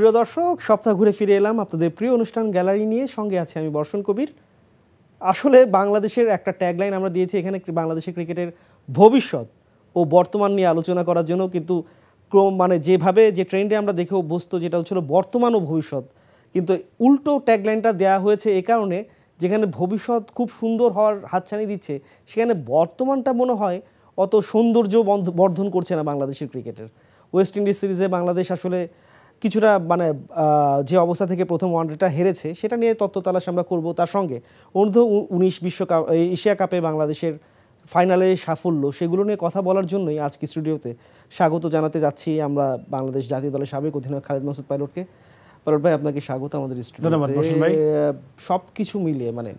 প্রিয় দর্শক, সপ্তাহ ঘুরে ফিরে এলাম আপনাদের প্রিয় অনুষ্ঠান গ্যালারি নিয়ে। সঙ্গে আছে আমি বর্ষণ কবির। আসলে বাংলাদেশের একটা ট্যাগলাইন আমরা দিয়েছি এখানে, বাংলাদেশের ক্রিকেটের ভবিষ্যৎ ও বর্তমান নিয়ে আলোচনা করার জন্য। কিন্তু মানে যেভাবে যে ট্রেন্ডে আমরা দেখে অভ্যস্ত, যেটা হচ্ছিল বর্তমান ও ভবিষ্যৎ, কিন্তু উল্টো ট্যাগলাইনটা দেওয়া হয়েছে এই কারণে, যেখানে ভবিষ্যৎ খুব সুন্দর হওয়ার হাতছানি দিচ্ছে, সেখানে বর্তমানটা মনে হয় অত সৌন্দর্য বর্ধন করছে না বাংলাদেশের ক্রিকেটের। ওয়েস্ট ইন্ডিজ সিরিজে বাংলাদেশ আসলে কিছুটা মানে যে অবস্থা থেকে প্রথম ওয়ানডেটা হেরেছে, সেটা নিয়ে তত্ত্ব তালাশ আমরা করব। তার সঙ্গে অনূর্ধ্ব-19 বিশ্বকাপ এশিয়া কাপে বাংলাদেশের ফাইনালে সাফল্য, সেগুলো নিয়ে কথা বলার জন্যই আজকে স্টুডিওতে স্বাগত জানাতে যাচ্ছি আমরা বাংলাদেশ জাতীয় দলের সাবেক অধিনায়ক খালেদ মাসুদ পাইলটকে। পাইলট ভাই, আপনাকে স্বাগত আমাদের স্টুডিওতে। সব কিছু মিলিয়ে মানে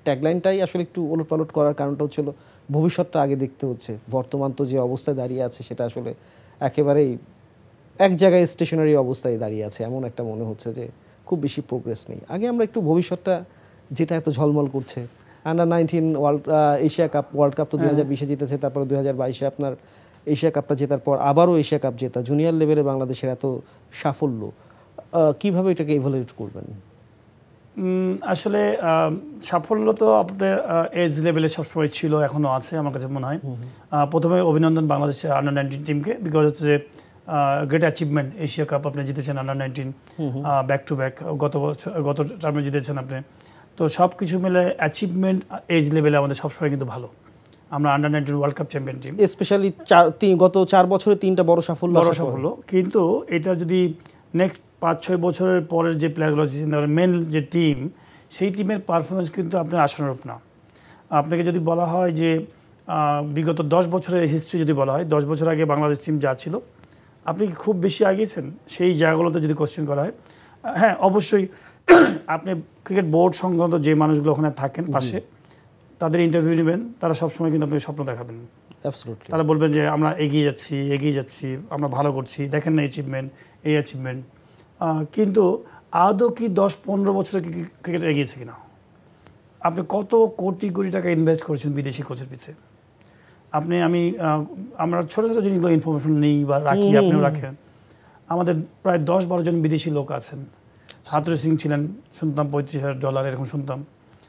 ট্যাগলাইনটাই আসলে একটু ওলটপালট করার কারণটা হচ্ছিল ভবিষ্যৎটা আগে দেখতে হচ্ছে। বর্তমান তো যে অবস্থায় দাঁড়িয়ে আছে সেটা আসলে একেবারেই এক জায়গায় স্টেশনারি অবস্থায় দাঁড়িয়ে আছে, এমন একটা মনে হচ্ছে যে খুব বেশি প্রোগ্রেস নেই। আগে আমরা একটু ভবিষ্যৎটা, যেটা এত ঝলমল করছে, under-19 Asia cup, world cup তো 2020-এ জিতেছে, তারপরে 2022-এ আপনার এশিয়া কাপটা জেতার পর আবারও এশিয়া কাপ জেতা, জুনিয়র লেভেলে বাংলাদেশের এত সাফল্য, কিভাবে এটাকে ইভালুয়েট করবেন? আসলে সাফল্য তো আপনার এজ লেভেলে সবসময় ছিল, এখনও আছে আমার কাছে মনে হয়। প্রথমে অভিনন্দন বাংলাদেশের আন্ডার-19 টিমকে, বিকজ হচ্ছে যে গ্রেট অ্যাচিভমেন্ট। এশিয়া কাপ আপনি জিতেছেন আন্ডার-19 ব্যাক টু ব্যাক, গত টার্মে জিতেছেন আপনি। তো সব কিছু মিলে অ্যাচিভমেন্ট এজ লেভেলে আমাদের সবসময় কিন্তু ভালো। আমরা under nineteen world cup champion team, specially গত 4 বছরে 3টা বড় সাফল্য। কিন্তু এটা যদি নেক্সট 5-6 বছরের পরের যে প্লেয়ারগুলো মেন যে টিম, সেই টিমের পারফরমেন্স কিন্তু আপনার আশানুরূপ না। আপনাকে যদি বলা হয় যে বিগত 10 বছরের হিস্ট্রি যদি বলা হয়, 10 বছর আগে বাংলাদেশ টিম যা ছিল, আপনি কি খুব বেশি আগিয়েছেন? সেই জায়গাগুলোতে যদি কোশ্চেন করা হয়, হ্যাঁ অবশ্যই আপনি ক্রিকেট বোর্ড সংক্রান্ত যে মানুষগুলো ওখানে থাকেন পাশে, তাদের ইন্টারভিউ নেবেন, তারা সবসময় কিন্তু আপনি স্বপ্ন দেখাবেন। তারা বলবেন যে আমরা এগিয়ে যাচ্ছি, আমরা ভালো করছি, দেখেন না এই অ্যাচিভমেন্ট। কিন্তু আদৌ কি 10-15 বছরে ক্রিকেট এগিয়েছে কিনা? আপনি কত কোটি কোটি টাকা ইনভেস্ট করেছেন বিদেশি কোচের পিছিয়ে? আমরা ছোটো ছোটো জিনিসগুলো ইনফরমেশন নেই বা রাখি, আপনিও রাখেন। আমাদের প্রায় 10-12 জন বিদেশি লোক আছেন। হাতুড়ি সিং ছিলেন, শুনতাম $35,000 এরকম শুনতাম।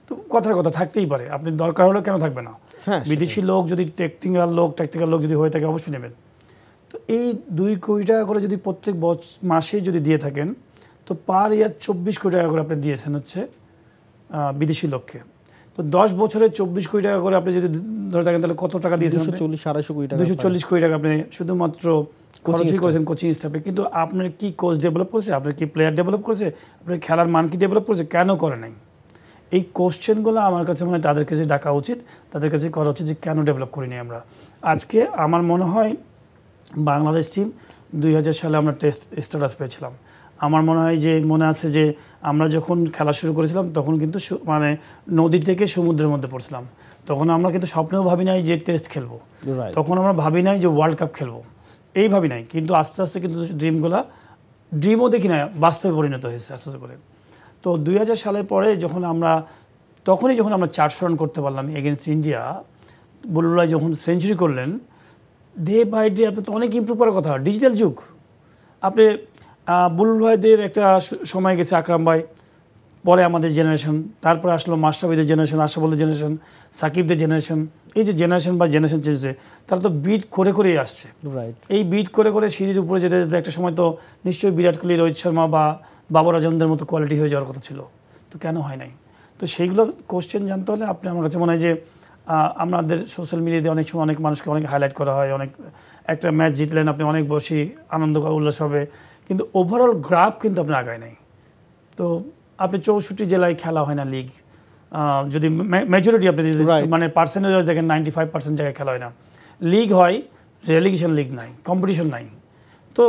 তো কথার কথা থাকতেই পারে, আপনি দরকার হলে কেন থাকবে না? বিদেশি লোক যদি ট্যাকটিক্যাল লোক যদি হয়ে থাকে অবশ্যই নেবেন। তো এই 2 কোটি টাকা করে যদি প্রত্যেক মাসে যদি দিয়ে থাকেন, তো পার ইয়ার 24 কোটি টাকা করে আপনি দিয়েছেন হচ্ছে বিদেশি লোককে। তো 10 বছরে 24 কোটি টাকা করে আপনি যদি ধরে থাকেন, তাহলে কত টাকা দিয়েছেন? 240 কোটি টাকা আপনি শুধুমাত্র খরচই করেছেন কোচিং স্টাফে। কিন্তু আপনার কি কোচ ডেভেলপ করেছে? আপনার কি প্লেয়ার ডেভেলপ করেছে? আপনার খেলার মান কি ডেভেলপ করেছে? কেন করে নাই? এই কোশ্চেনগুলো আমার কাছে মনে হয় তাদের কাছে ডাকা উচিত, তাদের কাছে করা উচিত যে কেন ডেভেলপ করিনি আমরা। আজকে আমার মনে হয় বাংলাদেশ টিম 2000 সালে আমরা টেস্ট স্ট্যাটাস পেয়েছিলাম। আমার মনে আছে যে আমরা যখন খেলা শুরু করেছিলাম তখন কিন্তু মানে নদী থেকে সমুদ্রের মধ্যে পড়ছিলাম। তখন আমরা কিন্তু স্বপ্নেও ভাবি নাই যে টেস্ট খেলবো, তখন আমরা ভাবি নাই যে ওয়ার্ল্ড কাপ খেলবো, এই ভাবি নাই। কিন্তু আস্তে আস্তে কিন্তু ড্রিমও দেখি না, বাস্তবে পরিণত হয়েছে আস্তে আস্তে করে। তো 2000 সালের পরে যখন আমরা 400 রান করতে পারলাম এগেনস্ট ইন্ডিয়া, বুলবুল ভাই যখন সেঞ্চুরি করলেন, ডে বাই ডে আপনি তো অনেক ইমপ্রুভ করার কথা। ডিজিটাল যুগ, আপনি বুলবুল ভাইদের একটা সময় গেছে, আকরাম ভাই, পরে আমাদের জেনারেশন, তারপরে আসলো মাশরাফিদের জেনারেশন, আশরাফুলের জেনারেশন, সাকিবদের জেনারেশন। এই যে জেনারেশন চেঞ্জ হচ্ছে, তারা তো বিট করেই আসছে। এই বিট করে সিঁড়ির উপরে যেতে যেতে একটা সময় তো নিশ্চয়ই বিরাট কোহলি, রোহিত শর্মা বা বাবর আজমদের মতো কোয়ালিটি হয়ে যাওয়ার কথা ছিল, তো কেন হয় নাই? তো সেইগুলো কোশ্চেন জানতে হলে আপনি, আমার কাছে মনে হয় যে আমাদের সোশ্যাল মিডিয়াতে অনেক সময় অনেক মানুষকে অনেক হাইলাইট করা হয়, অনেক একটা ম্যাচ জিতলেন আপনি অনেক বেশি আনন্দ উল্লাস হবে, কিন্তু ওভারঅল গ্রাফ কিন্তু আপনার আগায় নাই। তো আপনি 64 জেলায় খেলা হয় না লিগ, যদি মেজরিটি আপনি মানে পার্সেন্টেজ দেখেন 95% জায়গায় খেলা হয় না। লিগ হয়, রেলিগেশন লিগ নাই, কম্পিটিশন নাই। তো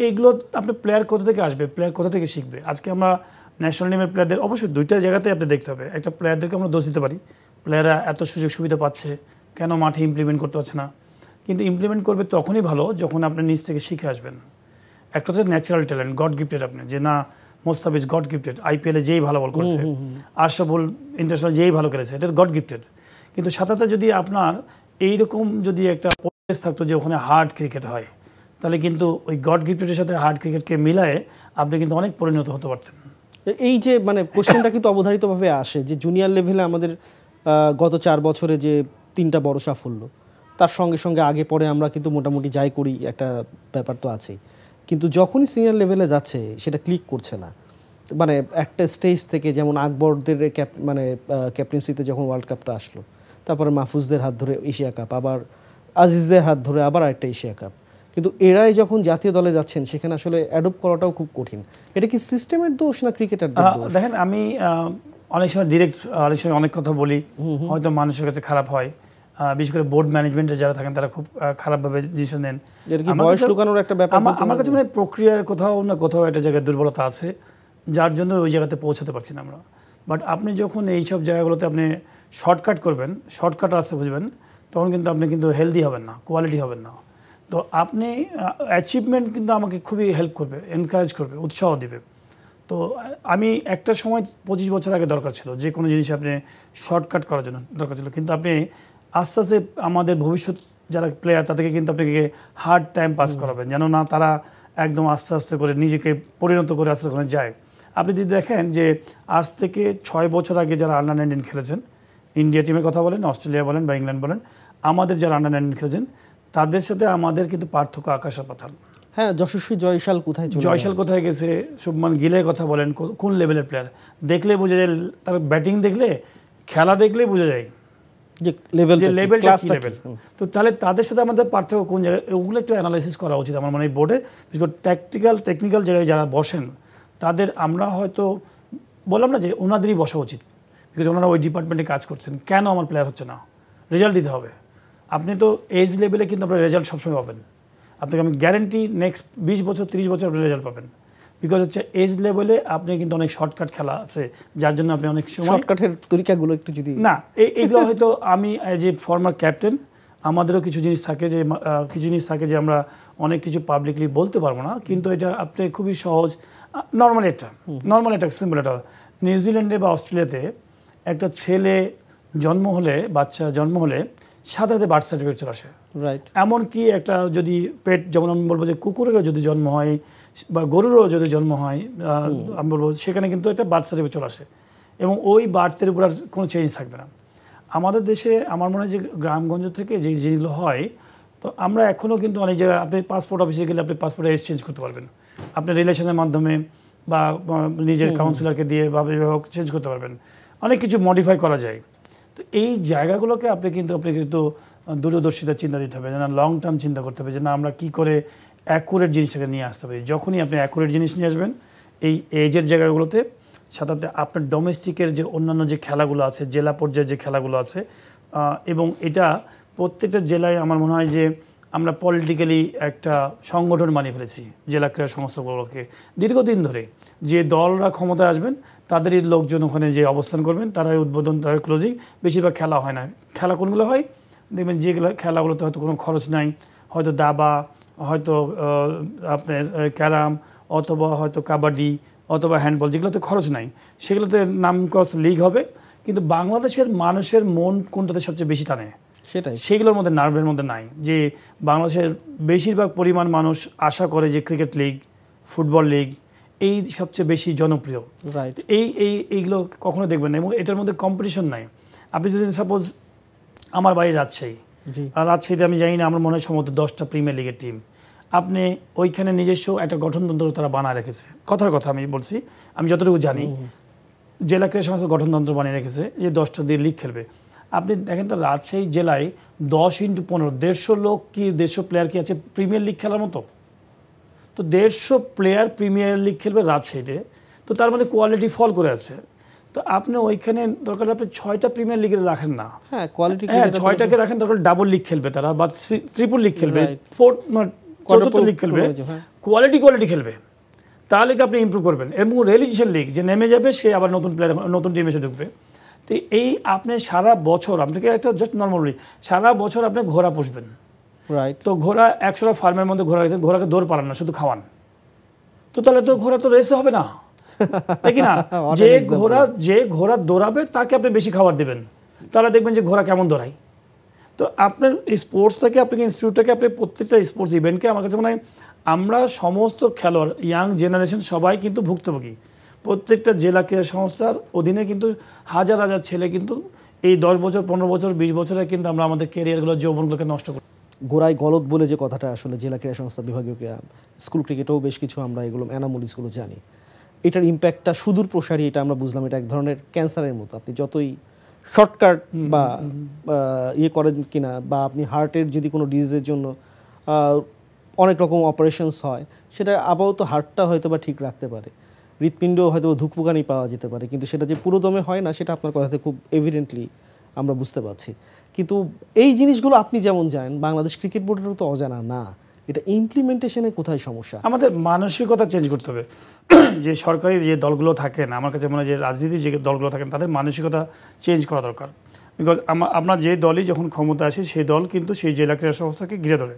এইগুলো আপনি প্লেয়ার কোথা থেকে আসবে, প্লেয়ার কোথা থেকে শিখবে? আজকে আমরা ন্যাশনাল টিমের প্লেয়ারদের অবশ্যই 2টা জায়গাতে আপনি দেখতে হবে। একটা প্লেয়ারদেরকে আমরা দোষ দিতে পারি, প্লেয়াররা এত সুযোগ সুবিধা পাচ্ছে, কেন মাঠে ইমপ্লিমেন্ট করতে পারছে না? কিন্তু ইমপ্লিমেন্ট করবে তখনই ভালো যখন আপনি নিজ থেকে শিখে আসবেন। একটা হচ্ছে ন্যাচারাল ট্যালেন্ট, গড গিফটেড। আপনি যে না, মোস্তাফিজ গড গিফটেড, IPL-এ যেই ভালো বল করেছে, আশরাফুল ইন্টারন্যাশনাল যেই ভালো খেলেছে, এটা গড গিফটেড। কিন্তু সাথে যদি আপনার এইরকম যদি একটা পরিবেশ থাকতো যে ওখানে হার্ড ক্রিকেট হয়, তাহলে কিন্তু ওই গড গিফটের সাথে হার্ড ক্রিকেটকে মিলায়ে আপনি কিন্তু অনেক পরিণত হতে পারতেন। এই যে মানে কোশ্চেনটা কিন্তু অবধারিতভাবে আসে যে জুনিয়র লেভেলে আমাদের গত 4 বছরে যে 3টা বড় সাফল্য, তার সঙ্গে সঙ্গে আগে পরে আমরা কিন্তু মোটামুটি যাই করি, একটা ব্যাপার তো আছেই, কিন্তু যখনই সিনিয়র লেভেলে যাচ্ছে সেটা ক্লিক করছে না। মানে একটা স্টেজ থেকে যেমন আকবরদের মানে ক্যাপ্টেন্সিতে যখন ওয়ার্ল্ড কাপটা আসলো, তারপরে মাহফুজদের হাত ধরে এশিয়া কাপ, আবার আজিজদের হাত ধরে আবার একটা এশিয়া কাপ, কিন্তু এরাই যখন জাতীয় দলে যাচ্ছেন সেখানে আসলে অ্যাডপ্ট করাটাও খুব কঠিন। এটা কি সিস্টেমের দোষ না ক্রিকেটারদের দোষ? দেখেন, আমি অনেক সময় ডিরেক্ট অনেক সময় অনেক কথা বলি, হয়তো মানুষের কাছে খারাপ হয়, বিশেষ করে বোর্ড ম্যানেজমেন্টে যারা থাকেন তারা খুব খারাপভাবে ডিসিশন নেন। বয়স লুকানোর একটা ব্যাপার আমার কাছে মানে প্রক্রিয়ার কোথাও না কোথাও একটা জায়গায় দুর্বলতা আছে, যার জন্য ওই জায়গাতে পৌঁছাতে পারছি না আমরা। বাট আপনি যখন এইসব জায়গাগুলোতে আপনি শর্টকাট করবেন, শর্টকাট রাস্তা খুঁজবেন, তখন কিন্তু আপনি কিন্তু হেলদি হবেন না, কোয়ালিটি হবেন না। তো আপনি অ্যাচিভমেন্ট কিন্তু আমাকে খুবই হেল্প করবে, এনকারেজ করবে, উৎসাহ দিবে। তো আমি একটা সময় 25 বছর আগে দরকার ছিল যে কোনো জিনিস আপনি শর্টকাট করার জন্য দরকার ছিল, কিন্তু আপনি আস্তে আস্তে আমাদের ভবিষ্যৎ যারা প্লেয়ার তাদেরকে কিন্তু আপনাকে হার্ড টাইম পাস করাবেন, যেন না তারা একদম আস্তে আস্তে করে নিজেকে পরিণত করে আস্তে করে যায়। আপনি যদি দেখেন যে আজ থেকে 6 বছর আগে যারা আন্ডার-19 খেলেছেন, ইন্ডিয়া টিমের কথা বলেন, অস্ট্রেলিয়া বলেন বা ইংল্যান্ড বলেন, আমাদের যারা আন্ডার-19 খেলেছেন তাদের সাথে আমাদের কিন্তু পার্থক্য আকাশ আর পাতাল। হ্যাঁ, যশস্বী জয়সাল কোথায় চলে, জয়সাল কোথায় গেছে, শুভমান গিলের কথা বলেন, কোন লেভেলের প্লেয়ার, দেখলে বোঝা যায়, তার ব্যাটিং দেখলে, খেলা দেখলেই বোঝা যায় যে লেভেলটা কি লেভেল। তো তাহলে তাদের সাথে আমাদের পার্থক্য কোন জায়গায়, ওগুলো একটু অ্যানালাইসিস করা উচিত আমার মনে হয় বোর্ডে। বিশেষ করে টেকনিক্যাল জায়গায় যারা বসেন তাদের আমরা হয়তো বললাম না যে ওনাদেরই বসা উচিত, বিকজ ওনারা ওই ডিপার্টমেন্টে কাজ করছেন। কেন আমার প্লেয়ার হচ্ছে না, রেজাল্ট দিতে হবে। আপনি তো এজ লেভেলে কিন্তু আপনার রেজাল্ট সবসময় পাবেন, আপনাকে আমি গ্যারেন্টি নেক্সট 20 বছর 30 বছর আপনি রেজাল্ট পাবেন, বিকজ হচ্ছে এজ লেভেলে আপনি কিন্তু অনেক শর্টকাট খেলা আছে, যার জন্য আপনি অনেক সময় শর্টকাটের তরিকাগুলো একটু যদি না, এইগুলো হয়তো আমি এজ এ ফর্মার ক্যাপ্টেন আমাদেরও কিছু জিনিস থাকে যে আমরা অনেক কিছু পাবলিকলি বলতে পারবো না, কিন্তু এটা আপনি খুবই সহজ নর্মাল একটা সিম্পল একটা নিউজিল্যান্ডে বা অস্ট্রেলিয়াতে একটা ছেলে বাচ্চা জন্ম হলে সাথে বার্থ সার্টিফিকেট চলে আসে। রাইট। এমনকি একটা যদি পেট, যেমন আমি বলবো যে কুকুরেরও যদি জন্ম হয় বা গরুরও যদি জন্ম হয়, আমি বলবো সেখানে কিন্তু একটা বার্থ সার্টিফিকেট চলে আসে এবং ওই বার্থের উপর আর কোনো চেঞ্জ থাকবে না। আমাদের দেশে আমার মনে হয় যে গ্রামগঞ্জ থেকে যেগুলো হয়, তো আমরা এখনও কিন্তু অনেক জায়গায় আপনি পাসপোর্ট অফিসে গেলে আপনি পাসপোর্ট এক্সচেঞ্জ করতে পারবেন, আপনি রিলেশনের মাধ্যমে বা নিজের কাউন্সিলরকে দিয়ে বা চেঞ্জ করতে পারবেন, অনেক কিছু মডিফাই করা যায়। তো এই জায়গাগুলোকে আপনাকে কিন্তু দূরদর্শিতা চিন্তা দিতে হবে, যে না লং টার্ম চিন্তা করতে হবে, যে না আমরা কী করে অ্যাকুরেট জিনিসটাকে নিয়ে আসতে পারি। যখনই আপনি অ্যাকুরেট জিনিস নিয়ে আসবেন এই এজের জায়গাগুলোতে, সাথে আপনার ডোমেস্টিকের যে অন্যান্য যে খেলাগুলো আছে, জেলা পর্যায়ে যে খেলাগুলো আছে, এবং এটা প্রত্যেকটা জেলায় আমার মনে হয় যে আমরা পলিটিক্যালি একটা সংগঠন বানিয়ে ফেলেছি জেলা ক্রীড়া সংস্থাগুলোকে দীর্ঘদিন ধরে। যে দলরা ক্ষমতায় আসবেন তাদেরই লোকজন ওখানে যে অবস্থান করবেন, তারাই উদ্বোধন, তারাই ক্লোজিং, বেশিরভাগ খেলা হয় না। খেলা কোনগুলো হয় দেখবেন, যেগুলো খেলাগুলোতে হয়তো কোনো খরচ নাই, হয়তো দাবা, হয়তো আপনার ক্যারাম, অথবা হয়তো কাবাডি, অথবা হ্যান্ডবল, যেগুলোতে খরচ নাই সেগুলোতে নাম ক্রস লিগ হবে। কিন্তু বাংলাদেশের মানুষের মন কোনটাতে সবচেয়ে বেশি টানে, সেগুলোর মধ্যে নার্ভের মধ্যে নাই। যে বাংলাদেশের বেশিরভাগ পরিমাণ মানুষ আশা করে যে ক্রিকেট লিগ, ফুটবল লিগ এই সবচেয়ে বেশি জনপ্রিয়। রাইট। এইগুলো কখনো দেখবেন না, এবং এটার মধ্যে কম্পিটিশন নাই। আপনি যদি সাপোজ আমার বাড়ি রাজশাহী, আর রাজশাহীতে আমি জানি না, আমার মনে হয় সম্ভবত 10টা প্রিমিয়ার লিগের টিম, আপনি ওইখানে নিজস্ব একটা গঠনতন্ত্র তারা বানায় রেখেছে। কথার কথা আমি বলছি, আমি যতটুকু জানি জেলা ক্রীড়া সংস্থা গঠনতন্ত্র বানিয়ে রেখেছে যে 10টা দিয়ে লিগ খেলবে। আপনি দেখেন তো রাজশাহী জেলায় 10x15 150 লোক কি 150 প্লেয়ার কি আছে প্রিমিয়ার লিগ খেলার মতো? তো 150 প্লেয়ার প্রিমিয়ার লিগ খেলবে রাজশাহীতে, তো তার মানে কোয়ালিটি ফল করে আছে। তো আপনি ওইখানে দরকার আপনি 6টা প্রিমিয়ার লিগে রাখেন না, হ্যাঁ কোয়ালিটি, হ্যাঁ 6টাকে রাখেন, দরকার ডাবল লিগ খেলবে তারা, বা ট্রিপল লিগ খেলবে, চতুর্থ লিগ খেলবে, কোয়ালিটি খেলবে, তাহলে কি আপনি ইমপ্রুভ করবেন। এবং রিলিজিয়ান লিগ যে নেমে যাবে সে আবার নতুন প্লেয়ার, নতুন টিম এসে ঢুকবে। তো এই আপনি সারা বছর, আপনাকে একটা জাস্ট নর্মালি সারা বছর আপনি ঘোড়া পুষবেন, রাইট। তো ঘোড়া 100টা ফার্মের মধ্যে ঘোড়া রেখেছেন, ঘোড়াকে দৌড় পালান না, শুধু খাওয়ান, তো তাহলে তো ঘোড়া তো রেসে হবে না, তাই কি না? যে ঘোড়া দৌড়াবে তাকে আপনি বেশি খাবার দেবেন, তাহলে দেখবেন যে ঘোড়া কেমন দৌড়ায়। তো তো আপনার স্পোর্টসটাকে আপনাকে ইনস্টিটিউটটাকে আপনি প্রত্যেকটা স্পোর্টস ইভেন্টকে আমার কাছে মনে হয় আমরা সমস্ত খেলোয়াড় ইয়াং জেনারেশন সবাই কিন্তু ভুক্তভোগী। প্রত্যেকটা জেলা ক্রীড়া সংস্থার অধীনে কিন্তু হাজার হাজার ছেলে কিন্তু এই 10 বছর 15 বছর 20 বছরে কিন্তু আমরা আমাদের ক্যারিয়ারগুলো যৌবনগুলোকে নষ্ট করি। গোড়ায় গলদ বলে যে কথাটা আসলে জেলা ক্রীড়া সংস্থা, বিভাগীয় ক্রীড়া, স্কুল ক্রিকেটেও বেশ কিছু আমরা এগুলো অ্যানামোলিসগুলো জানি। এটার ইম্প্যাক্টটা সুদূর প্রসারী, এটা আমরা বুঝলাম। এটা এক ধরনের ক্যান্সারের মতো। আপনি যতই শর্টকাট বা ইয়ে করেন কিনা, বা আপনি হার্টের যদি কোনো ডিজিজের জন্য অনেক রকম অপারেশনস হয়, সেটা আপাতত হার্টটা হয়তো বা ঠিক রাখতে পারে, হৃৎপিণ্ড হয়তো ধুকপুকানি পাওয়া যেতে পারে, কিন্তু সেটা যে পুরোদমে হয় না সেটা আপনার কথাতে খুব এভিডেন্টলি আমরা বুঝতে পারছি। কিন্তু এই জিনিসগুলো আপনি যেমন জানেন, বাংলাদেশ ক্রিকেট বোর্ডেরও তো অজানা না। এটা ইমপ্লিমেন্টেশনে কোথায় সমস্যা? আমাদের মানসিকতা চেঞ্জ করতে হবে। যে সরকারি যে দলগুলো থাকেন, আমার কাছে মনে হয় যে রাজনীতির যে দলগুলো থাকেন তাদের মানসিকতা চেঞ্জ করা দরকার। বিকজ আপনার যে দলই যখন ক্ষমতা আসে সেই দল কিন্তু সেই জেলা ক্রীড়া সংস্থাকে ঘিরে ধরে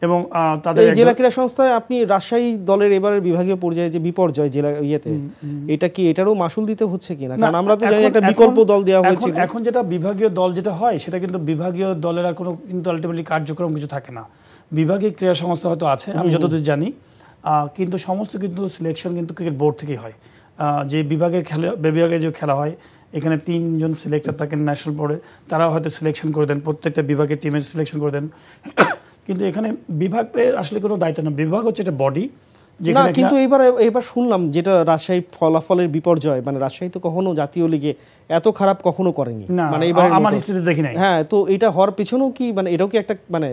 এবং তাদের এই জেলা ক্রীড়া সংস্থায় আপনি রাজশাহী দলের এবারের বিভাগীয় পর্যায়ে যে বিপর্যয় জেলা ইয়েতে, এটা কি এটারও মাসুল দিতে হচ্ছে কিনা? কারণ আমরা তো জানি একটা বিকল্প দল দেওয়া হয়েছিল। এখন যেটা বিভাগীয় দল যেটা হয় সেটা কিন্তু বিভাগীয় দলের আর কোনো কিন্তু আলটিমেটলি কার্যক্রম কিছু থাকে না। বিভাগীয় ক্রীড়া সংস্থা হয়তো আছে, আমি যতদূর জানি, কিন্তু সমস্ত কিন্তু সিলেকশন কিন্তু ক্রিকেট বোর্ড থেকেই হয়। যে বিভাগে যে খেলা হয় এখানে 3 জন সিলেক্টর থাকেন ন্যাশনাল বোর্ডে, তারা হয়তো সিলেকশন করে দেন, প্রত্যেকটা বিভাগের টিমের সিলেকশন করে দেন। কিন্তু এখানে বিভাগের আসলে কোনো দায়িত্ব না, বিভাগ হচ্ছে একটা বডি। না, কিন্তু এবার শুনলাম যেটা রাজশাহী ফলাফলের বিপর্যয়, মানে রাজশাহী তো কখনো জাতীয় লিগে এত খারাপ কখনো করেনি, মানে এবার আমার হিস্ট্রিতে দেখি নাই। হ্যাঁ, তো এটা হওয়ার পেছনেও কি মানে এটাও কি একটা মানে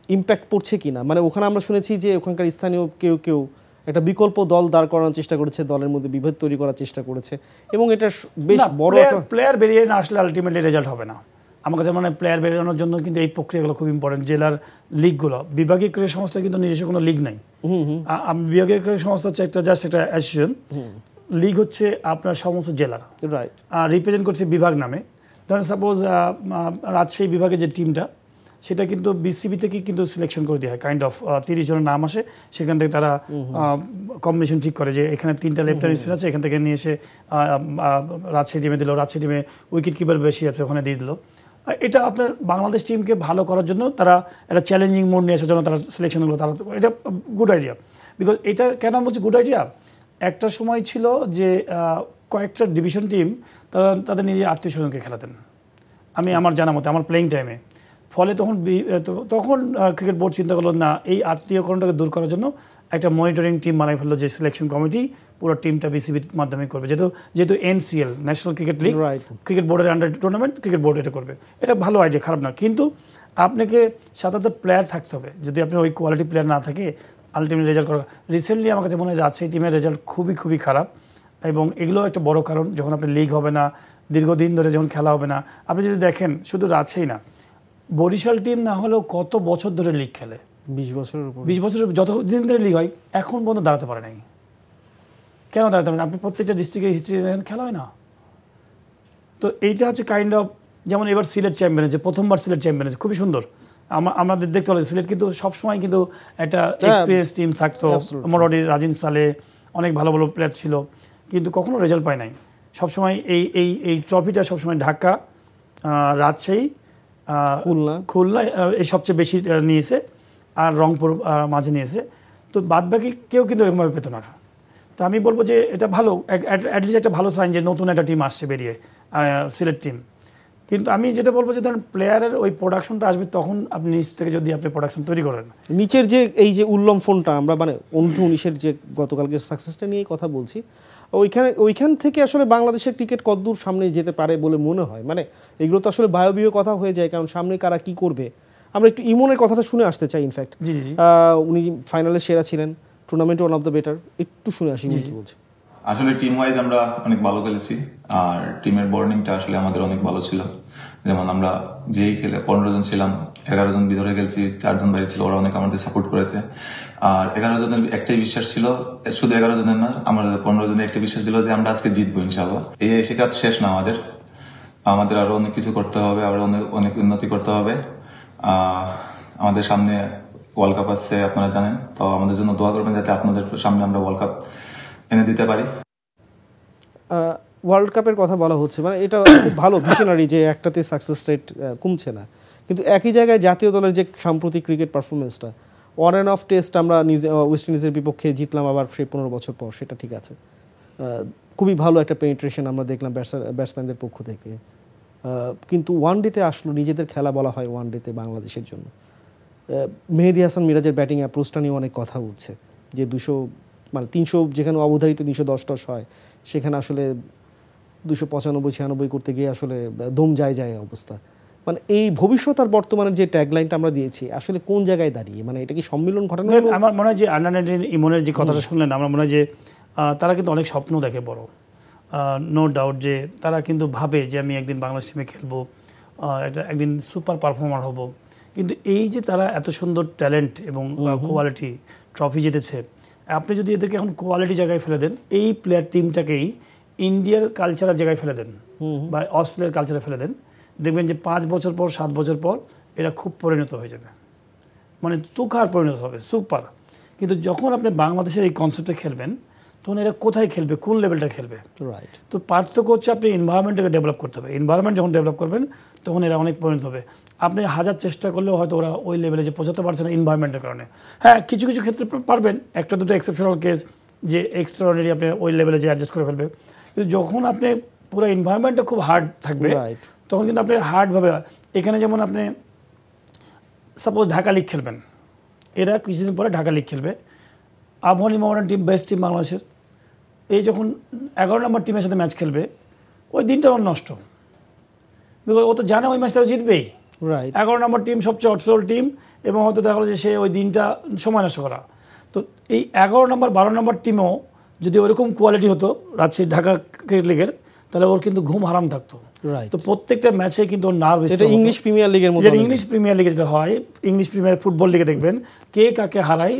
ইম্প্যাক্ট পড়ছে কিনা? মানে ওখানে আমরা শুনেছি যে ওখানকার স্থানীয় কেউ একটা বিকল্প দল দাঁড় করানোর চেষ্টা করেছে, দলের মধ্যে বিভেদ তৈরি করার চেষ্টা করেছে, এবং এটা বেশ বড় প্লেয়ার বেরিয়ে না আসলে আলটিমেটলি রেজাল্ট হবে না। আমার কাছে মনে হয় প্লেয়ার বেরোনোর জন্য কিন্তু এই প্রক্রিয়াগুলো খুব ইম্পর্টেন্ট। জেলার লিগগুলো, বিভাগীয় ক্রীড়া সংস্থা কিন্তু নিজস্ব কোনো লিগ নাই। বিভাগীয় ক্রীড়া সংস্থা হচ্ছে একটা জাস্ট একটা অ্যাসোসিয়েশন। লিগ হচ্ছে আপনার সমস্ত জেলার, রাইট, রিপ্রেজেন্ট করছে বিভাগ নামে। ধরেন সাপোজ রাজশাহী বিভাগের যে টিমটা, সেটা কিন্তু বিসিবি থেকে কিন্তু সিলেকশন করে দেওয়া হয়, কাইন্ড অফ 30 জনের নাম আসে, সেখান থেকে তারা কম্বিনেশন ঠিক করে যে এখানে 3টা লেফট হ্যান্ড স্পিন আছে, এখান থেকে নিয়ে এসে রাজশাহী টিমে দিল, রাজশাহী টিমে উইকেট কিপার বেশি আছে ওখানে দিয়ে দিল। এটা আপনার বাংলাদেশ টিমকে ভালো করার জন্য তারা একটা চ্যালেঞ্জিং মোড নিয়ে আসার জন্য তারা সিলেকশনগুলো তারা, এটা গুড আইডিয়া। বিকজ এটা কেন বলছি গুড আইডিয়া, একটা সময় ছিল যে কয়েকটা ডিভিশন টিম তারা তাদের নিজের আত্মীয় স্বজনকে খেলাতেন, আমি আমার জানা মতে আমার প্লেয়িং টাইমে। ফলে তখন ক্রিকেট বোর্ড চিন্তা করলো না, এই আত্মীয়করণটাকে দূর করার জন্য একটা মনিটরিং টিম বানাই ফেললো, যে সিলেকশন কমিটি পুরো টিমটা বিসিবির মাধ্যমে করবে। যেহেতু NCL national cricket league, cricket বোর্ডের আন্ডার টুর্নামেন্ট, ক্রিকেট বোর্ড এটা করবে। এটা ভালো আইডিয়া, খারাপ না, কিন্তু আপনাকে সাথে প্লেয়ার থাকতে হবে। যদি আপনার ওই কোয়ালিটি প্লেয়ার না থাকে আলটিমেট রেজাল্ট করা। রিসেন্টলি আমার কাছে মনে হয় রাজশাহী টিমের রেজাল্ট খুবই খারাপ, এবং এগুলো একটা বড় কারণ। যখন আপনার লিগ হবে না, দীর্ঘদিন ধরে যখন খেলা হবে না, আপনি যদি দেখেন শুধু রাজশাহী না, বরিশাল টিম না হলেও কত বছর ধরে লিগ খেলে, 20 বছরের উপর, 20 বছরের যতদিন ধরে লিগ হয়, এখন পর্যন্ত দাঁড়াতে পারে নাই। কেন দাঁড়াতে পারে না? আপনি প্রত্যেকটা ডিস্ট্রিক্টের হিস্ট্রি খেলা হয় না। তো এইটা হচ্ছে কাইন্ড অফ, যেমন এবার সিলেট চ্যাম্পিয়ন হয়েছে, প্রথমবার সিলেট চ্যাম্পিয়ন হয়েছে, খুবই সুন্দর। আমাদের দেখতে পাচ্ছি সিলেট কিন্তু সবসময় কিন্তু একটা এক্সপিরিয়েন্স টিম থাকতো, মোটামুটি রাজিন সালে অনেক ভালো প্লেয়ার ছিল, কিন্তু কখনো রেজাল্ট পায় নাই। সবসময় এই ট্রফিটা সবসময় ঢাকা, রাজশাহী, খুলনা এই সবচেয়ে বেশি নিয়েছে, আর রংপুর মাঝে নিয়েছে। তো বাদবাকি কেউ কিন্তু এরকমভাবে পেত না। তো আমি বলবো যে এটা ভালো, অ্যাটলিস্ট একটা ভালো সাইন যে নতুন একটা টিম আসছে বেরিয়ে, সিলেট টিম। কিন্তু আমি যেটা বলবো যে ধরেন প্লেয়ারের ওই প্রোডাকশনটা আসবে তখন আপনি নিচ থেকে যদি আপনি প্রোডাকশন তৈরি করেন। নিচের যে এই যে উল্লম্ফনটা, আমরা মানে অনূর্ধ্ব-19-এর যে গতকালকে সাকসেসটা নিয়ে কথা বলছি, ওইখান থেকে আসলে বাংলাদেশের ক্রিকেট কতদূর সামনে যেতে পারে বলে মনে হয়? মানে এগুলো তো আসলে বায়বীয় কথা হয়ে যায়, কারণ সামনে কারা কি করবে। আমরা একটু ইমনের কথাটা শুনে আসতে চাই। ইনফ্যাক্ট উনি ফাইনালে সেরা ছিলেন, টুর্নামেন্টে ওয়ান অফ দ্য বেটার। একটু শুনে আসি কি বলছে। আসলে টিম ওয়াইজ আমরা অনেক ভালো খেলেছি, আর টিমের বর্নিংটা আসলে আমাদের অনেক ভালো ছিল। যেমন আমরা যেই খেলে 15 জন ছিলাম, 11 জন ভিতরে খেলছি, 4 জন বাইরে ছিল, ওরা অনেক আমাদের সাপোর্ট করেছে। আর 11 জনের একটাই বিশ্বাস ছিল, শুধু 11 জনের না, আমাদের 15 জনের একটা বিশ্বাস ছিল যে আমরা আজকে জিতবো ইনশাআল্লাহ। এই শিকার শেষ না, আমাদের আরো অনেক কিছু করতে হবে, আরো অনেক উন্নতি করতে হবে। আমাদের সামনে ওয়ার্ল্ড কাপ আসছে, আপনারা জানেন, তো আমাদের জন্য দোয়া করবেন যাতে আপনাদের সামনে আমরা ওয়ার্ল্ড কাপ এনে দিতে পারি। ওয়ার্ল্ড কাপের কথা বলা হচ্ছে, মানে এটা খুব ভালো ভিশনারি যে একটাতে সাকসেস রেট কমছে না, কিন্তু একই জায়গায় জাতীয় দলের যে সাম্প্রতিক ক্রিকেট পারফরমেন্সটা, অন অ্যান্ড অফ টেস্ট আমরা ওয়েস্ট ইন্ডিজের বিপক্ষে জিতলাম আবার সেই 15 বছর পর, সেটা ঠিক আছে। খুবই ভালো একটা পেনিট্রেশন আমরা দেখলাম ব্যাটসম্যানদের পক্ষ থেকে। কিন্তু ওয়ান ডেতে আসলো, নিজেদের খেলা বলা হয় ওয়ান ডেতে বাংলাদেশের জন্য। মেহেদী হাসান মিরাজের ব্যাটিং অ্যাপ্রোচটা নিয়ে অনেক কথা উঠছে, যে 200 মানে 300 যেখানে অবধারিত 210 হয়, সেখানে আসলে 295-96 করতে গিয়ে আসলে দম যায় অবস্থা। মানে এই ভবিষ্যৎ আর বর্তমানের যে ট্যাগলাইনটা আমরা দিয়েছি আসলে কোন জায়গায় দাঁড়িয়ে, মানে এটা কি সম্মিলন ঘটানো? আমার মনে হয় যে আন্ডার-19 ইমনের যে কথাটা শুনলেন, আমার মনে হয় যে তারা কিন্তু অনেক স্বপ্ন দেখে বড়, নো ডাউট যে তারা কিন্তু ভাবে যে আমি একদিন বাংলাদেশ টিমে খেলবো, একদিন সুপার পারফর্মার হব। কিন্তু এই যে তারা এত সুন্দর ট্যালেন্ট এবং কোয়ালিটি ট্রফি জিতেছে, আপনি যদি এদেরকে এখন কোয়ালিটি জায়গায় ফেলে দেন, এই প্লেয়ার টিমটাকেই ইন্ডিয়ার কালচারের জায়গায় ফেলে দেন বা অস্ট্রেলিয়ার কালচারে ফেলে দেন, দেখবেন যে 5 বছর পর 7 বছর পর এরা খুব পরিণত হয়ে যাবে, মানে তুখার পরিণত হবে, সুপার। কিন্তু যখন আপনি বাংলাদেশের এই কনসেপ্টে খেলবেন, তখন এরা কোথায় খেলবে, কোন লেভেলটা খেলবে? রাইট। তো পার্থক্য হচ্ছে আপনি এনভায়রনমেন্টটাকে ডেভেলপ করতে হবে। এনভায়রনমেন্ট যখন ডেভেলপ করবেন, তখন এরা অনেক পরিণত হবে। আপনি 1000 চেষ্টা করলেও হয়তো ওরা ওই লেভেলে যে পৌঁছাতে পারছে না এনভায়রনমেন্টের কারণে। হ্যাঁ, কিছু কিছু ক্ষেত্রে পারবেন, একটা দুটো এক্সেপশনাল কেস যে এক্সট্রাঅর্ডিনারি আপনি ওই লেভেলে যে অ্যাডজাস্ট করে ফেলবে। কিন্তু যখন আপনি পুরো এনভায়রনমেন্টটা খুব হার্ড থাকবে, তখন কিন্তু আপনি হার্ডভাবে, এখানে যেমন আপনি সাপোজ ঢাকা লিগ খেলবেন, এরা কিছুদিন পরে ঢাকা লিগ খেলবে, Abahani Mohammedan team best team বাংলাদেশের, এই যখন 11 নম্বর টিমের সাথে ম্যাচ খেলবে, ওই দিনটা আমার নষ্ট, বিকজ ও তো জানে ওই ম্যাচটা জিতবেই। রাইট। 11 নম্বর টিম সবচেয়ে অটসল টিম, এবং হয়তো দেখা গেলো যে সে ওই দিনটা সময় নষ্ট করা। তো এই 11 নম্বর 12 নম্বর টিমও যদি ওইরকম কোয়ালিটি হতো রাজশাহী ঢাকা ক্রিকেট লিগের, তাহলে ওর কিন্তু ঘুম হারাম থাকতো। তো প্রত্যেকটা ম্যাচে কিন্তু ওর নার্ভ, ইংলিশ প্রিমিয়ার লিগের মতো, ইংলিশ প্রিমিয়ার লিগে যেটা হয়, ইংলিশ প্রিমিয়ার ফুটবল লিগে দেখবেন কে কাকে হারায়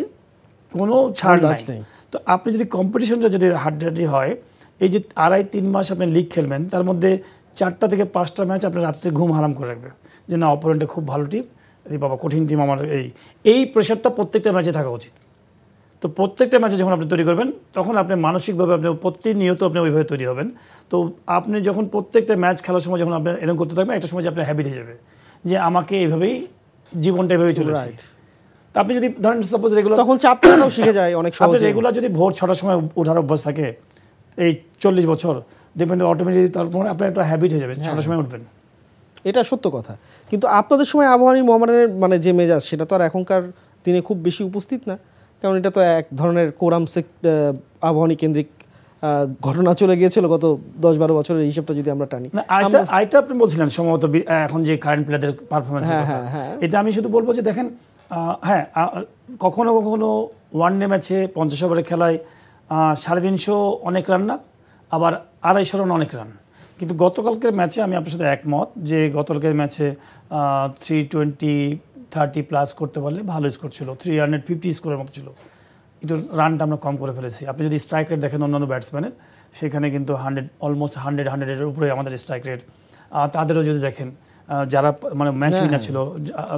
কোনো ছাড় নেই। তো আপনি যদি কম্পিটিশনটা যদি হাড্ডাহাড্ডি হয়, এই যে 2.5-3 মাস আপনি লিগ খেলবেন, তার মধ্যে 4টা থেকে 5টা ম্যাচ আপনার রাত্রে ঘুম হারাম করে রাখবে, যে না অপোনেন্টে খুব ভালো টিম, এই বাবা কঠিন টিম আমার, এই প্রেশারটা প্রত্যেকটা ম্যাচে থাকা উচিত। তো প্রত্যেকটা ম্যাচে যখন আপনি তৈরি করবেন, তখন আপনি মানসিকভাবে আপনি প্রতিনিয়ত আপনি ওইভাবে তৈরি হবেন। তো আপনি যখন প্রত্যেকটা ম্যাচ খেলার সময় যখন আপনি এরকম করতে থাকবেন, একটা সময় আপনার হ্যাবিট হয়ে যাবে যে আমাকে এইভাবেই জীবনটা এভাবেই চলে। আপনি যদি ধরেন সাপোজ রেগুলার, তখন চাপটাও শিখে যায় অনেক সহজে। আপনি রেগুলার যদি ভোর 6টার সময় ওঠার অভ্যাস থাকে এই 40 বছর, দেখবেন অটোমেটিক তারপরে আপনার একটা হ্যাবিট হয়ে যাবে 6টার সময় উঠবেন। এটা সত্য কথা। কিন্তু আপনাদের সময় আবহানী মোহামেডানের মানে যে মেজাজ, সেটা তো আর এখনকার দিনে খুব বেশি উপস্থিত না, কারণ এটা তো এক ধরনের কোরামসে আবহানী কেন্দ্রিক ঘটনা চলে গিয়েছিল গত 10-12 বছরের হিসাবটা যদি আমরা টানি। আইটা আপনি বলছিলেন সম্ভবত এখন যে কারেন্ট প্লেয়ারদের পারফরমেন্স, এটা আমি শুধু বলবো যে দেখেন, হ্যাঁ কখনো কখনো ওয়ান ডে ম্যাচে 50 ওভারের খেলায় 350 অনেক রান না, আবার 250 রান অনেক রান। কিন্তু গতকালকের ম্যাচে আমি আপনার সাথে একমত যে গতকালকের ম্যাচে 320-30 প্লাস করতে পারলে ভালো স্কোর ছিল, 350 স্কোরের মতো ছিল। একটু রানটা আমরা কম করে ফেলেছি। আপনি যদি স্ট্রাইক রেট দেখেন অন্যান্য ব্যাটসম্যানের, সেখানে কিন্তু 100 অলমোস্ট 100-100-এর উপরে আমাদের স্ট্রাইক রেট। তাদেরও যদি দেখেন যারা মানে ম্যাচ উইনার ছিল,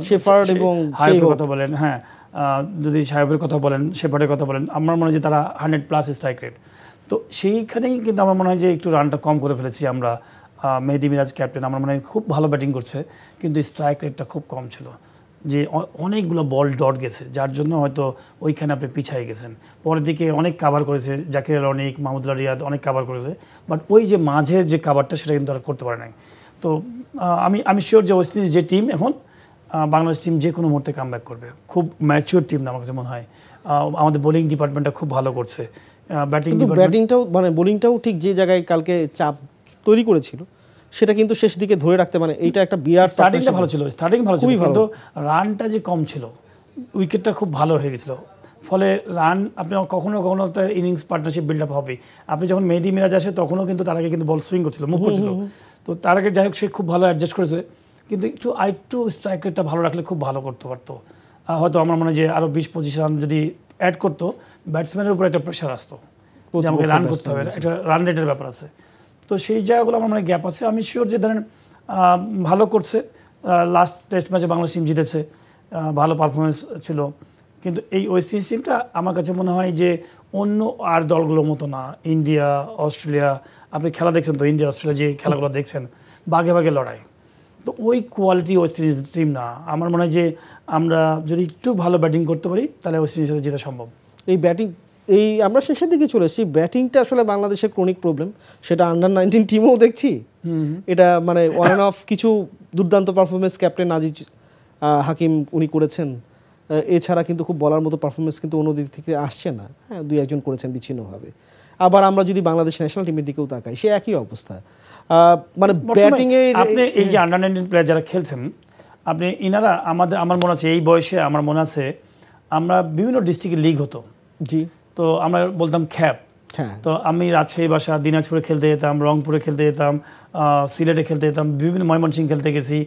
শেফার্ড এবং হাইফের কথা বলেন, হ্যাঁ যদি সাহেবের কথা বলেন, শেফার্ডের কথা বলেন, আমার মনে হয় যে তারা 100+ স্ট্রাইক রেট। তো সেইখানেই কিন্তু আমার মনে হয় যে একটু রানটা কম করে ফেলেছি আমরা। মেহেদী মিরাজ ক্যাপ্টেন আমার মনে হয় খুব ভালো ব্যাটিং করছে, কিন্তু স্ট্রাইক রেটটা খুব কম ছিল, যে অনেকগুলো বল ডট গেছে, যার জন্য হয়তো ওইখানে আপনি পিছিয়ে গেছেন। পরের দিকে অনেক কাভার করেছে জাকির আল অনেক, মাহমুদুল্লাহ রিয়াদ অনেক কাভার করেছে, বাট ওই যে মাঝের যে কাভারটা সেটা কিন্তু আর করতে পারে নাই। তো আমি শিওর যে ওয়েস্ট ইন্ডিজ যে টিম এখন, বাংলাদেশ টিম যে কোনো মুহূর্তে কামব্যাক করবে। খুব ম্যাচিওর টিম না আমার কাছে মনে হয়। আমাদের বোলিং ডিপার্টমেন্টটা খুব ভালো করছে, ব্যাটিংটাও মানে বোলিংটাও ঠিক যে জায়গায় কালকে চাপ তৈরি করেছিল সেটা কিন্তু শেষ দিকে ধরে রাখতে, মানে এইটা একটা বিরাট স্টার্টিংটা ভালো ছিল, স্টার্টিং ভালো ছিল, কিন্তু রানটা যে কম ছিল, উইকেটটা খুব ভালো হয়ে গেছিলো, ফলে রান আপনি কখনো কখনো তার ইনিংস পার্টনারশিপ বিল্ড আপ হবে। আপনি যখন মেহেদী মিরাজ আসে তখনও কিন্তু তার আগে কিন্তু বল সুইং করছিল, মুভ করছিল, তো তার আগে যাই হোক সে খুব ভালো অ্যাডজাস্ট করেছে, কিন্তু একটু স্ট্রাইক রেটটা ভালো রাখলে খুব ভালো করতে পারতো। হয়তো আমার মনে হয় যে আরও 20-25 রান যদি অ্যাড করতো, ব্যাটসম্যানের উপর একটা প্রেশার আসতো যে আমাকে রান করতে হবে, একটা রান রেটের ব্যাপার আছে। তো সেই জায়গাগুলো আমার মানে গ্যাপ আছে। আমি শিওর যে ধরেন ভালো করছে, লাস্ট টেস্ট ম্যাচে বাংলাদেশ টিম জিতেছে, ভালো পারফরমেন্স ছিল, কিন্তু এই ওয়েস্ট ইন্ডিজ টিমটা আমার কাছে মনে হয় যে অন্য আর দলগুলোর মতো না। ইন্ডিয়া, অস্ট্রেলিয়া, আপনি খেলা দেখছেন তো, ইন্ডিয়া অস্ট্রেলিয়া যে খেলাগুলো দেখছেন, বাঘে বাঘে লড়াই। তো ওই কোয়ালিটি ওয়েস্ট ইন্ডিজ টিম না। আমার মনে হয় যে আমরা যদি একটু ভালো ব্যাটিং করতে পারি তাহলে ওয়েস্ট ইন্ডিজের সাথে জেতা সম্ভব। এই আমরা শেষের দিকে চলে এসেছি। ব্যাটিংটা আসলে বাংলাদেশের ক্রনিক প্রবলেম, সেটা আন্ডার-19 টিমেও দেখছি। এটা মানে অন অ্যান্ড অফ কিছু দুর্দান্ত পারফরমেন্স ক্যাপ্টেন আজিজ হাকিম উনি করেছেন, এছাড়া কিন্তু খুব বলার মতো পারফরমেন্স কিন্তু অন্য দিক থেকে আসছে না। হ্যাঁ, 2-1 করেছেন বিচ্ছিন্নভাবে। আবার আমরা যদি বাংলাদেশ ন্যাশনাল টিমের দিকেও তাকাই, সে একই অবস্থা। মানে ব্যাটিংয়ে আপনি এই যে আন্ডার-19 প্লেয়ার যারা খেলছেন, আপনি ইনারা আমার মনে আছে এই বয়সে, আমার মনে আছে আমরা বিভিন্ন ডিস্ট্রিক্টের লিগ হতো। জি, তো আমরা বলতাম খ্যাপ। হ্যাঁ, তো আমি রাজশাহী বাসা দিনাজপুরে খেলতে যেতাম, রংপুরে খেলতে যেতাম, সিলেটে খেলতে যেতাম, বিভিন্ন ময়মনসিংহ খেলতে গেছি।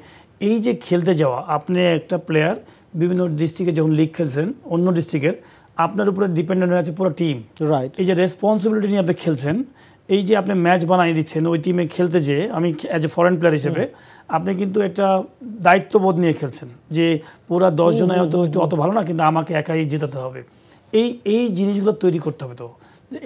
এই যে খেলতে যাওয়া, আপনি একটা প্লেয়ার বিভিন্ন ডিস্ট্রিক্টে যখন লিগ খেলছেন, অন্য ডিস্ট্রিক্টের আপনার উপরে ডিপেন্ডেন্ট হয়ে আছে পুরো টিম। রাইট। এই যে রেসপন্সিবিলিটি নিয়ে আপনি খেলছেন, এই যে আপনি ম্যাচ বানিয়ে দিচ্ছেন ওই টিমে খেলতে, যে আমি অ্যাজ এ ফরেন প্লেয়ার হিসেবে আপনি কিন্তু একটা দায়িত্ববোধ নিয়ে খেলছেন যে পুরা 10 জন হয়তো একটু অত ভালো না, কিন্তু আমাকে একাই জেতাতে হবে। এই জিনিসগুলো তৈরি করতে হবে। তো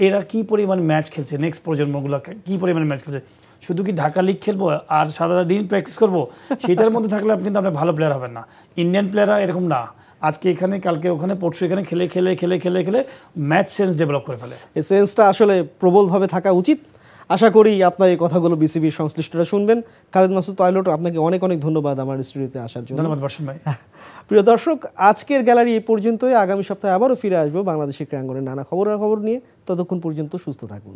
এরা কি পরিমাণ ম্যাচ খেলছে, নেক্সট প্রজন্মগুলো কি পরিমাণ ম্যাচ খেলছে, শুধু কি ঢাকা লিগ খেলবো আর সারা দিন প্র্যাকটিস করবো, সেটার মধ্যে থাকলে আপনি কিন্তু আপনি ভালো প্লেয়ার হবেন না। ইন্ডিয়ান প্লেয়াররা এরকম না, আজকে এখানে কালকে ওখানে পরশু এখানে খেলে খেলে খেলে খেলে খেলে ম্যাচ সেন্স ডেভেলপ করে ফেলে। এই সেন্সটা আসলে প্রবলভাবে থাকা উচিত। আশা করি আপনার এই কথাগুলো বিসিবির সংশ্লিষ্টরা শুনবেন। খালেদ মাসুদ পাইলট, আপনাকে অনেক অনেক ধন্যবাদ আমার স্টুডিওতে আসার জন্য। ধন্যবাদ বর্ষণ ভাই। প্রিয় দর্শক, আজকের গ্যালারি এই পর্যন্তই। আগামী সপ্তাহে আবারও ফিরে আসবো বাংলাদেশের ক্রীড়াঙ্গনের নানা খবর নিয়ে। ততক্ষণ পর্যন্ত সুস্থ থাকুন।